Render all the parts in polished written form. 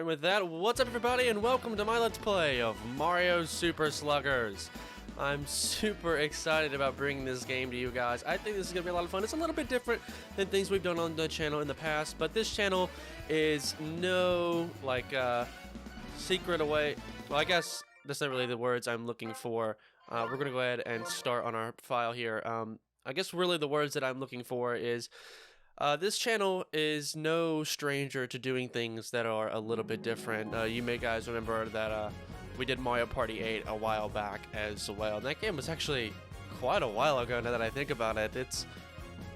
Alright, with that, what's up everybody and welcome to my Let's Play of Mario Super Sluggers. I'm super excited about bringing this game to you guys. I think this is going to be a lot of fun. It's a little bit different than things we've done on the channel in the past, but this channel is no, secret away. Well, I guess that's not really the words I'm looking for. We're going to go ahead and start on our file here. I guess really the words that I'm looking for is this channel is no stranger to doing things that are a little bit different. You may guys remember that we did Mario Party 8 a while back as well. And that game was actually quite a while ago now that I think about it. It's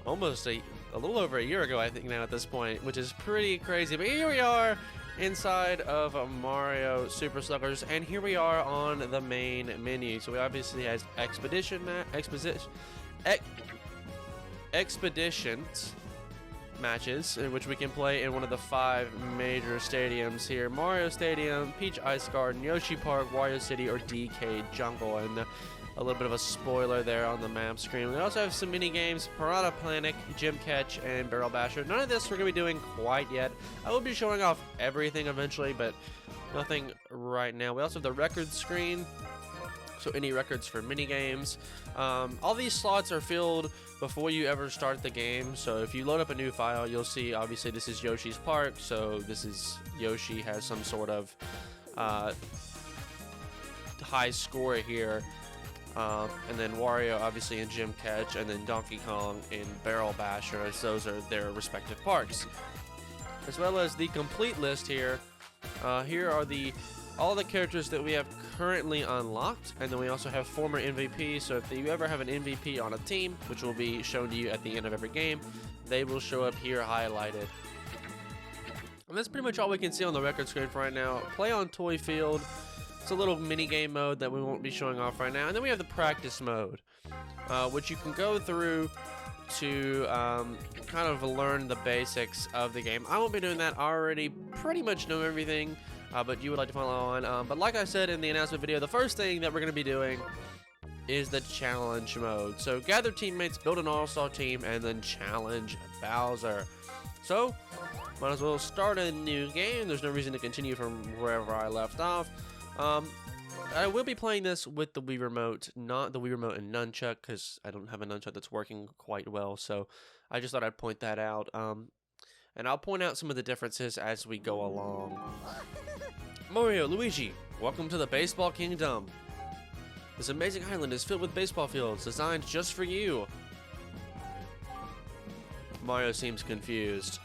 almost a little over a year ago, I think, now at this point, which is pretty crazy. But here we are inside of Mario Super Sluggers, and here we are on the main menu. So we obviously has expeditions matches in which we can play in one of the 5 major stadiums here: Mario Stadium, Peach Ice Garden, Yoshi Park, Wario City, or DK Jungle. And a little bit of a spoiler there on the map screen. We also have some mini games: Piranha Panic, Gym Catch, and Barrel Basher. None of this we're going to be doing quite yet. I will be showing off everything eventually, but nothing right now. We also have the record screen, so any records for mini games. All these slots are filled before you ever start the game, so if you load up a new file, you'll see obviously this is Yoshi's Park, so this is Yoshi has some sort of high score here, and then Wario obviously in Gym Catch, and then Donkey Kong in Barrel Basher, as those are their respective parks. As well as the complete list here. Here are all the characters that we have currently unlocked, and then we also have former MVPs. So if you ever have an MVP on a team, which will be shown to you at the end of every game, they will show up here highlighted. And that's pretty much all we can see on the record screen for right now. Play on Toy Field. It's a little mini game mode that we won't be showing off right now. And then we have the practice mode, which you can go through to kind of learn the basics of the game. I won't be doing that. I already pretty much know everything. But you would like to follow on. But like I said in the announcement video, the first thing that we're going to be doing is the challenge mode. So gather teammates, build an all-star team, and then challenge Bowser. So might as well start a new game. There's no reason to continue from wherever I left off. I will be playing this with the Wii Remote, not the Wii Remote and Nunchuck, because I don't have a Nunchuck that's working quite well. So I just thought I'd point that out. And I'll point out some of the differences as we go along. Mario, Luigi, welcome to the Baseball Kingdom. This amazing island is filled with baseball fields designed just for you. Mario seems confused.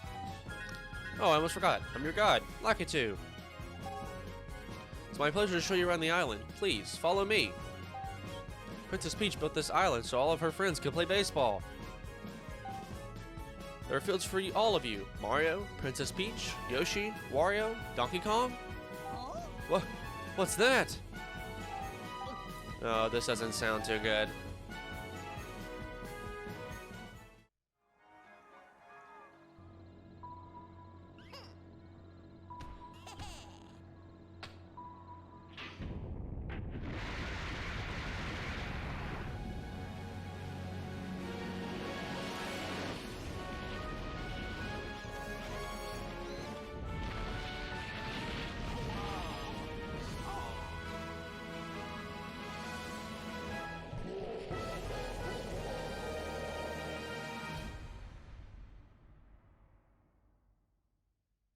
Oh, I almost forgot. I'm your guide, Lakitu. It's my pleasure to show you around the island. Please, follow me. Princess Peach built this island so all of her friends could play baseball. There are fields for all of you: Mario, Princess Peach, Yoshi, Wario, Donkey Kong. What's that? Oh, this doesn't sound too good.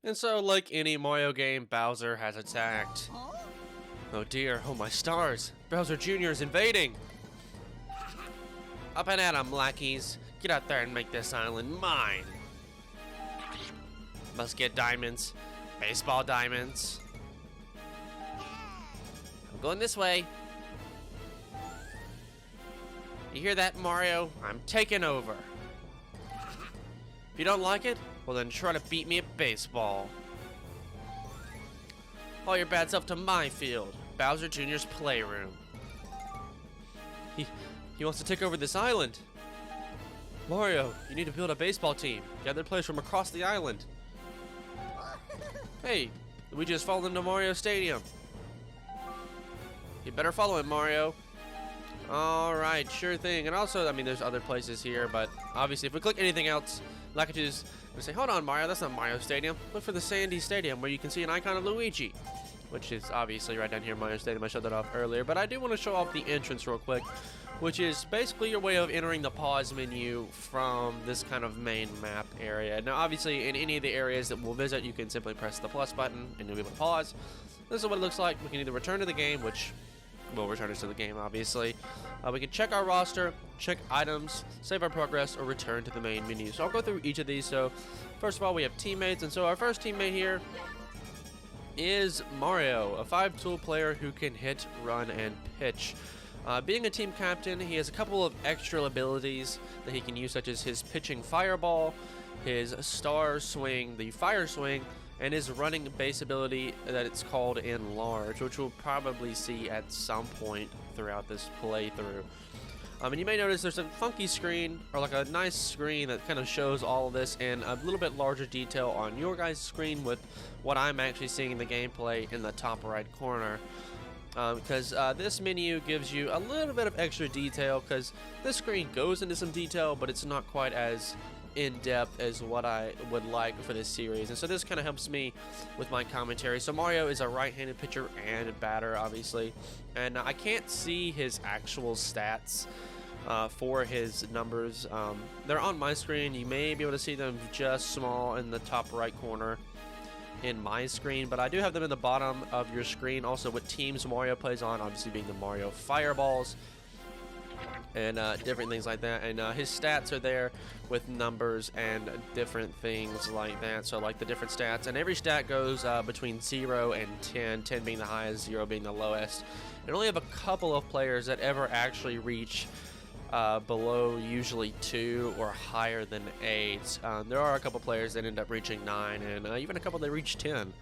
And so, like any Mario game, Bowser has attacked. Oh dear, oh my stars! Bowser Jr is invading! Up and at 'em, lackeys! Get out there and make this island mine! Must get diamonds. Baseball diamonds. I'm going this way. You hear that, Mario? I'm taking over. If you don't like it, well then try to beat me at baseball. All your bad stuff to my field, Bowser Jr.'s playroom. He wants to take over this island. Mario, you need to build a baseball team. Gather players from across the island. Hey, we just fall into Mario Stadium. You better follow him, Mario. Alright, sure thing. And also, I mean, there's other places here, but obviously if we click anything else, Lakitu's gonna say, hold on, Mario, that's not Mario Stadium. Look for the Sandy Stadium where you can see an icon of Luigi, which is obviously right down here in Mario Stadium. I showed that off earlier, but I do want to show off the entrance real quick, which is basically your way of entering the pause menu from this kind of main map area. Now, obviously, in any of the areas that we'll visit, you can simply press the plus button and you'll be able to pause. This is what it looks like. We can either return to the game, which will return us to the game, obviously. We can check our roster, check items, save our progress, or return to the main menu. So I'll go through each of these. So first of all, we have teammates, and so our first teammate here is Mario, a 5-tool player who can hit, run, and pitch. Being a team captain, he has a couple of extra abilities that he can use, such as his pitching fireball, his star swing, the fire swing, and his running base ability that it's called Enlarge, which we'll probably see at some point throughout this playthrough. And you may notice there's a funky screen, or like a nice screen that kind of shows all of this in a little bit larger detail on your guys' screen with what I'm actually seeing in the gameplay in the top right corner. Because this menu gives you a little bit of extra detail, because this screen goes into some detail, but it's not quite as in-depth as what I would like for this series, and so this kind of helps me with my commentary. So Mario is a right-handed pitcher and batter, obviously, and I can't see his actual stats for his numbers. They're on my screen. You may be able to see them just small in the top right corner in my screen, but I do have them in the bottom of your screen, also what teams Mario plays on, obviously being the Mario Fireballs and different things like that. And his stats are there with numbers and different things like that. So like the different stats, and every stat goes between 0 and 10, 10 being the highest, 0 being the lowest. And only have a couple of players that ever actually reach below usually 2 or higher than 8. There are a couple players that end up reaching 9, and even a couple that reach 10,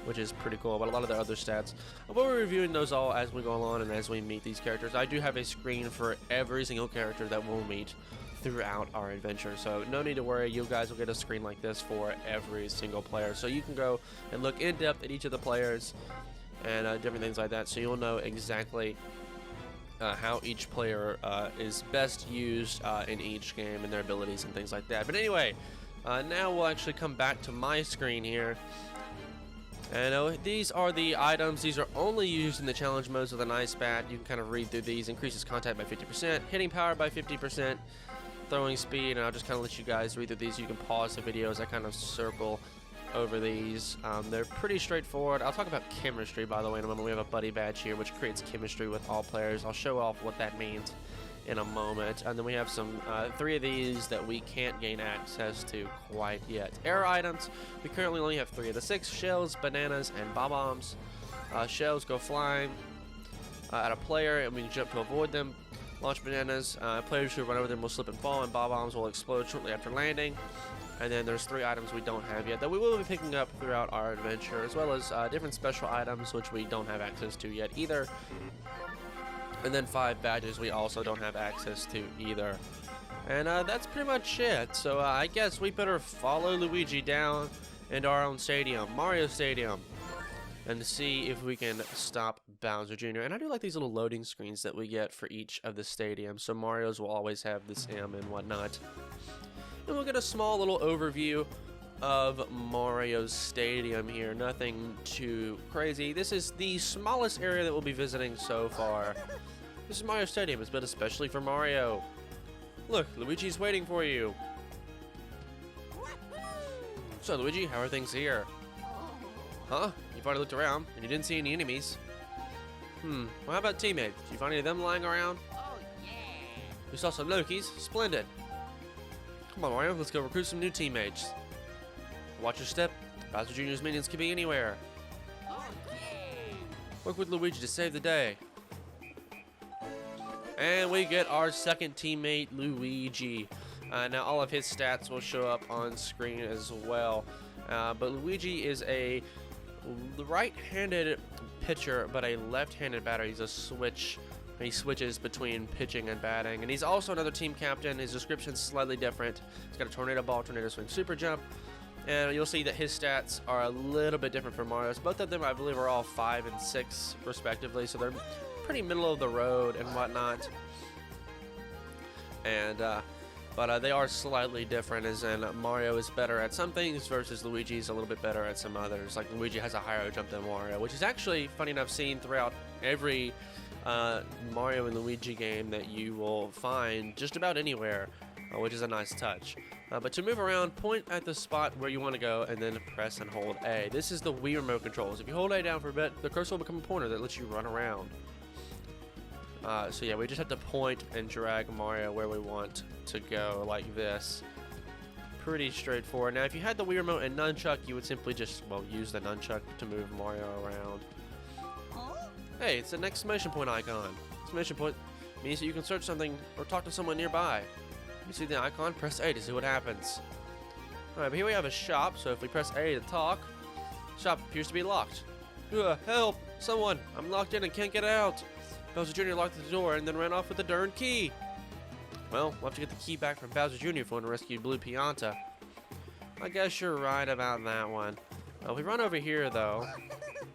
which is pretty cool. But a lot of the other stats, we'll be reviewing those all as we go along and as we meet these characters. I do have a screen for every single character that we'll meet throughout our adventure, so no need to worry. You guys will get a screen like this for every single player, so you can go and look in depth at each of the players and different things like that, so you'll know exactly how each player is best used in each game and their abilities and things like that. But anyway, now we'll actually come back to my screen here. And these are the items. These are only used in the challenge modes with an ice bat. You can kind of read through these. Increases contact by 50%, hitting power by 50%, throwing speed, and I'll just kind of let you guys read through these. You can pause the video as I kind of circle over these. They're pretty straightforward. I'll talk about chemistry, by the way, in a moment. We have a buddy badge here, which creates chemistry with all players. I'll show off what that means in a moment. And then we have some 3 of these that we can't gain access to quite yet. Air items, we currently only have 3 of the 6: shells, bananas, and bob-ombs. Shells go flying at a player, and we can jump to avoid them. Launch bananas, players who run over them will slip and fall, and bob-ombs will explode shortly after landing. And then there's 3 items we don't have yet that we will be picking up throughout our adventure, as well as different special items which we don't have access to yet either. And then 5 badges we also don't have access to either. And that's pretty much it. So I guess we better follow Luigi down into our own stadium, Mario Stadium, and see if we can stop Bowser Jr. And I do like these little loading screens that we get for each of the stadiums. So Mario's will always have this M and whatnot. And we'll get a small little overview of Mario's stadium here. Nothing too crazy. This is the smallest area that we'll be visiting so far. This is Mario Stadium. It's built especially for Mario. Look, Luigi's waiting for you. So, Luigi, how are things here? Huh? You've already looked around, and you didn't see any enemies. Well, how about teammates? Did you find any of them lying around? Oh, yeah. We saw some Lokis. Splendid. Come on, Mario, let's go recruit some new teammates. Watch your step. Bowser Jr.'s minions can be anywhere. Oh, yeah. Work with Luigi to save the day. And we get our second teammate, Luigi. Now, all of his stats will show up on screen as well. But Luigi is a right-handed pitcher, but a left-handed batter. He's a switch. He switches between pitching and batting. And he's also another team captain. His description's slightly different. He's got a tornado ball, tornado swing, super jump. And you'll see that his stats are a little bit different from Mario's. Both of them, I believe, are all 5 and 6, respectively. So they're pretty middle of the road and whatnot. And but they are slightly different, as in Mario is better at some things versus Luigi's a little bit better at some others. Like Luigi has a higher jump than Mario, which is actually funny enough seen throughout every Mario and Luigi game that you will find just about anywhere, which is a nice touch. But to move around, point at the spot where you want to go and then press and hold A. This is the Wii remote controls. If you hold A down for a bit, the cursor will become a pointer that lets you run around. So yeah, we just have to point and drag Mario where we want to go, like this. Pretty straightforward. Now, if you had the Wii remote and nunchuck, you would simply just, well, use the nunchuck to move Mario around. Hey, it's an exclamation point icon. Exclamation point means that you can search something or talk to someone nearby. You see the icon, press A to see what happens. Alright, but here we have a shop, so if we press A to talk, shop appears to be locked. Help! Someone! I'm locked in and can't get out! Bowser Jr. locked the door and then ran off with the darn key. Well, we'll have to get the key back from Bowser Jr. if we want to rescue Blue Pianta. I guess you're right about that one. We run over here, though.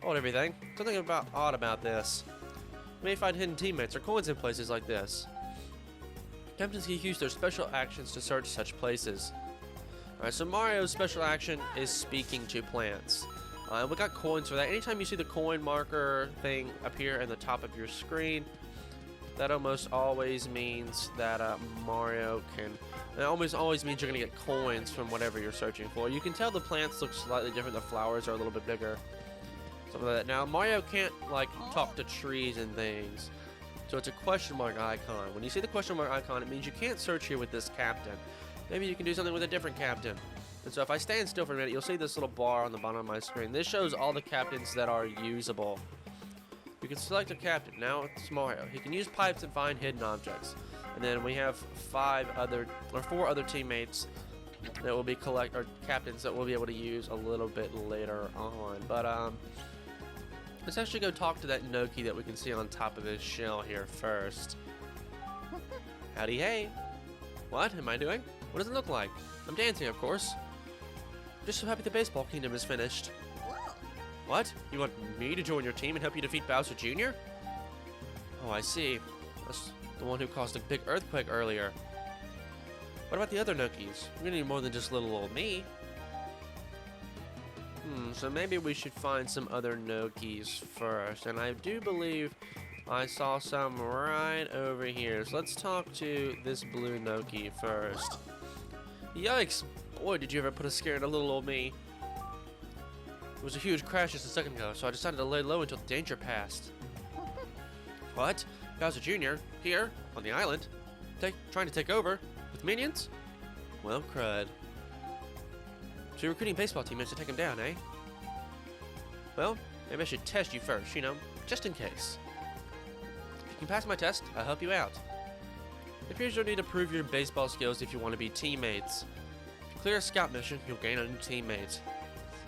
Hold everything. Something odd about this. We may find hidden teammates or coins in places like this. Captains can use their special actions to search such places. Alright, so Mario's special action is speaking to plants. We got coins for that. Anytime you see the coin marker thing appear in the top of your screen, that almost always means that Mario can... It always means you're going to get coins from whatever you're searching for. You can tell the plants look slightly different. The flowers are a little bit bigger. Something like that. Now, Mario can't, like, talk to trees and things. So it's a question mark icon. When you see the question mark icon, it means you can't search here with this captain. Maybe you can do something with a different captain. And so if I stand still for a minute, you'll see this little bar on the bottom of my screen. This shows all the captains that are usable. You can select a captain. Now it's Mario. He can use pipes and find hidden objects. And then we have 4 other teammates that will be captains that we'll be able to use a little bit later on. But let's actually go talk to that Noki that we can see on top of his shell here first. Howdy, hey. What am I doing? What does it look like? I'm dancing, of course. Just so happy the baseball kingdom is finished. What? You want me to join your team and help you defeat Bowser Jr.? Oh, I see. That's the one who caused a big earthquake earlier. What about the other Nokis? We're gonna need more than just little old me. So maybe we should find some other Nokis first. And I do believe I saw some right over here. So let's talk to this blue Noki first. Yikes! Boy, did you ever put a scare into little old me. It was a huge crash just a second ago, so I decided to lay low until the danger passed. What? Bowser Jr. here on the island, trying to take over with minions? Well, crud. So you're recruiting baseball teammates to take him down, eh? Well, maybe I should test you first, you know, just in case. If you can pass my test, I'll help you out. It appears you'll need to prove your baseball skills if you want to be teammates. If you clear a scout mission, you'll gain a new teammate.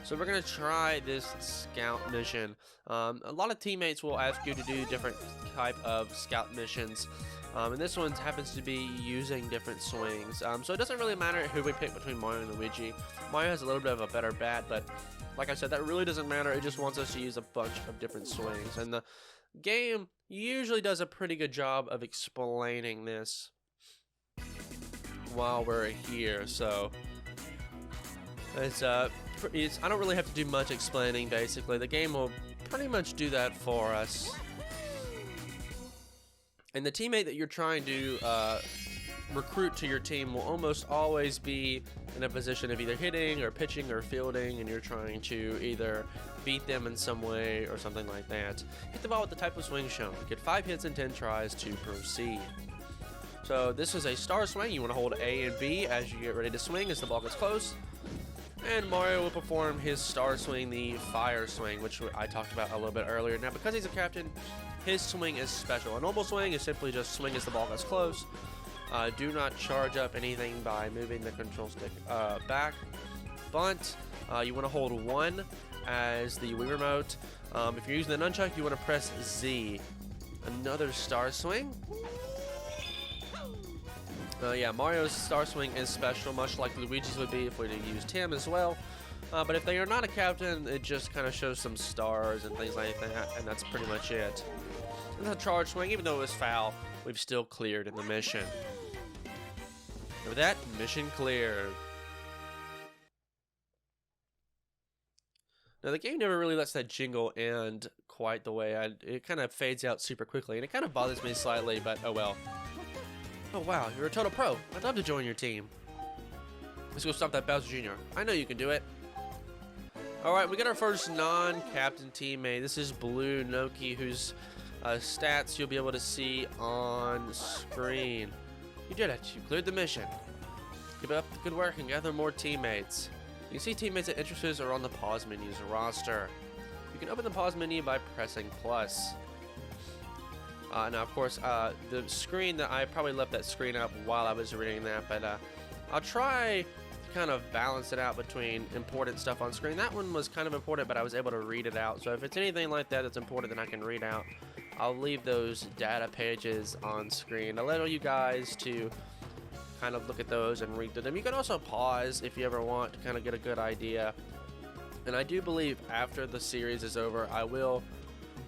So we're going to try this scout mission. A lot of teammates will ask you to do different type of scout missions. And this one happens to be using different swings. So it doesn't really matter who we pick between Mario and Luigi. Mario has a little bit of a better bat, but like I said, that really doesn't matter. It just wants us to use a bunch of different swings. And the game usually does a pretty good job of explaining this while we're here. So I don't really have to do much explaining, basically. The game will pretty much do that for us. And the teammate that you're trying to recruit to your team will almost always be in a position of either hitting or pitching or fielding, and you're trying to either beat them in some way or something like that. Hit the ball with the type of swing shown. Get 5 hits and 10 tries to proceed. So this is a star swing. You want to hold A and B as you get ready to swing as the ball gets close. And Mario will perform his star swing, the fire swing, which I talked about a little bit earlier. Now, because he's a captain, his swing is special. A normal swing is simply just swing as the ball gets close. Do not charge up anything by moving the control stick back. Bunt, you want to hold 1 as the Wii remote. If you're using the nunchuck, you want to press Z. Another star swing. Yeah, Mario's star swing is special, much like Luigi's would be if we used him as well. But if they are not a captain, it just kind of shows some stars and things like that, and that's pretty much it. And the charge swing, even though it was foul, we've still cleared in the mission. With that, mission cleared. Now, the game never really lets that jingle end quite the way it kind of fades out super quickly, and it kind of bothers me slightly, but oh well. Oh wow, you're a total pro. I'd love to join your team. Let's go stop that Bowser Jr. I know you can do it. Alright, we got our first non-captain teammate. This is Blue Noki, whose stats you'll be able to see on screen. You did it. You cleared the mission. Keep up the good work and gather more teammates. You can see teammates that interests are on the pause menu's roster. You can open the pause menu by pressing plus. Now, of course, the screen that I probably left that screen up while I was reading that, but I'll try to kind of balance it out between important stuff on screen. That one was kind of important, but I was able to read it out. So if it's anything like that that's important that I can read out, I'll leave those data pages on screen. I'll allow you guys to kind of look at those and read through them. You can also pause if you ever want to kind of get a good idea. And I do believe after the series is over, I will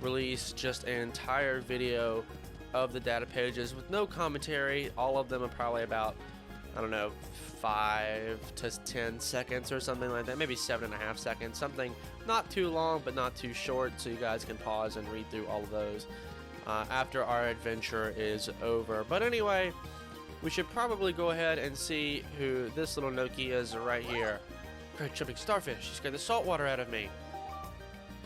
release just an entire video of the data pages with no commentary. All of them are probably about, I don't know, 5 to 10 seconds or something like that, maybe 7.5 seconds, something not too long but not too short, so you guys can pause and read through all of those after our adventure is over. But anyway, we should probably go ahead and see who this little Noki is right here. Great jumping starfish, she scared the salt water out of me.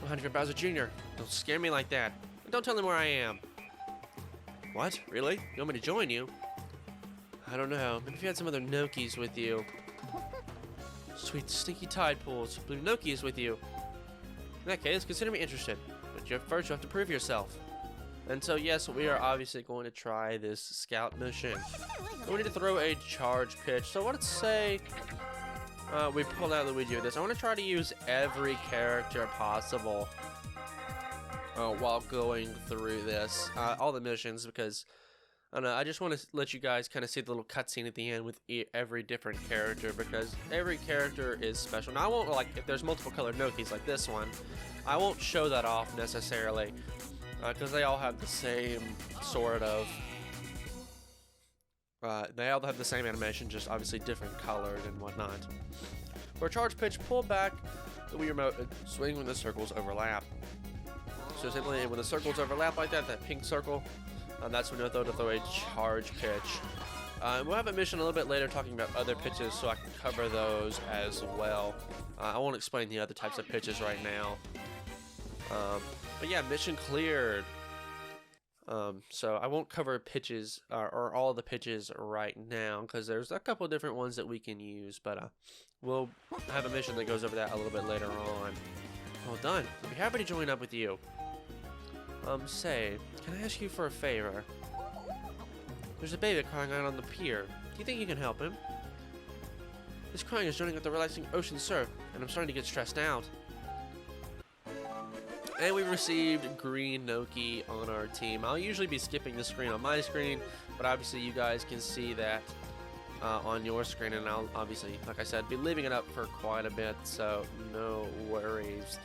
I'm hunting for Bowser Jr. Don't scare me like that. And don't tell him where I am. What? Really? You want me to join you? I don't know. Maybe if you had some other Nokis with you. Sweet stinky tide pools. Blue Noki is with you. In that case, consider me interested. But first you have to prove yourself. And so yes, we are obviously going to try this scout mission. We need to throw a charge pitch. So let's say we pull out Luigi with this. I want to try to use every character possible while going through this. All the missions, because I don't know, I just want to let you guys kind of see the little cutscene at the end with every different character, because every character is special. Now I won't, like, if there's multiple colored Nokis like this one, I won't show that off necessarily, because they all have the same sort of, they all have the same animation, just obviously different colored and whatnot. For a charge pitch, pull back the Wii remote and swing when the circles overlap. So simply when the circles overlap like that, that pink circle, that's when you'll throw a charge pitch. We'll have a mission a little bit later talking about other pitches, so I can cover those as well. I won't explain the other types of pitches right now. But yeah, mission cleared. So I won't cover pitches or all the pitches right now, because there's a couple different ones that we can use, but we'll have a mission that goes over that a little bit later on. Well done. I'll be happy to join up with you. Say, can I ask you for a favor? There's a baby crying out on the pier. Do you think you can help him? His crying is joining with the relaxing ocean surf, and I'm starting to get stressed out. And we received Green Noki on our team. I'll usually be skipping the screen on my screen, but obviously you guys can see that on your screen, and I'll obviously, like I said, be leaving it up for quite a bit, so no worries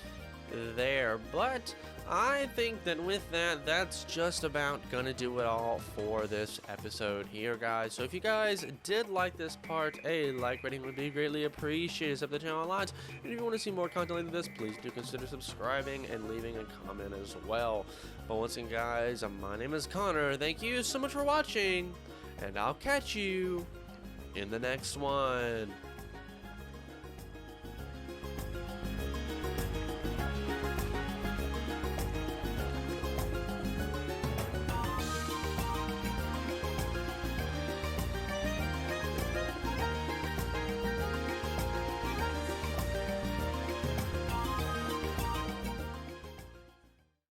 there. But I think that with that, that's just about gonna do it all for this episode here, guys. So if you guys did like this part, a like rating would be greatly appreciated. Sub the channel a lot, and if you want to see more content like this, please do consider subscribing and leaving a comment as well. But once again, guys, my name is Connor. Thank you so much for watching, and I'll catch you in the next one.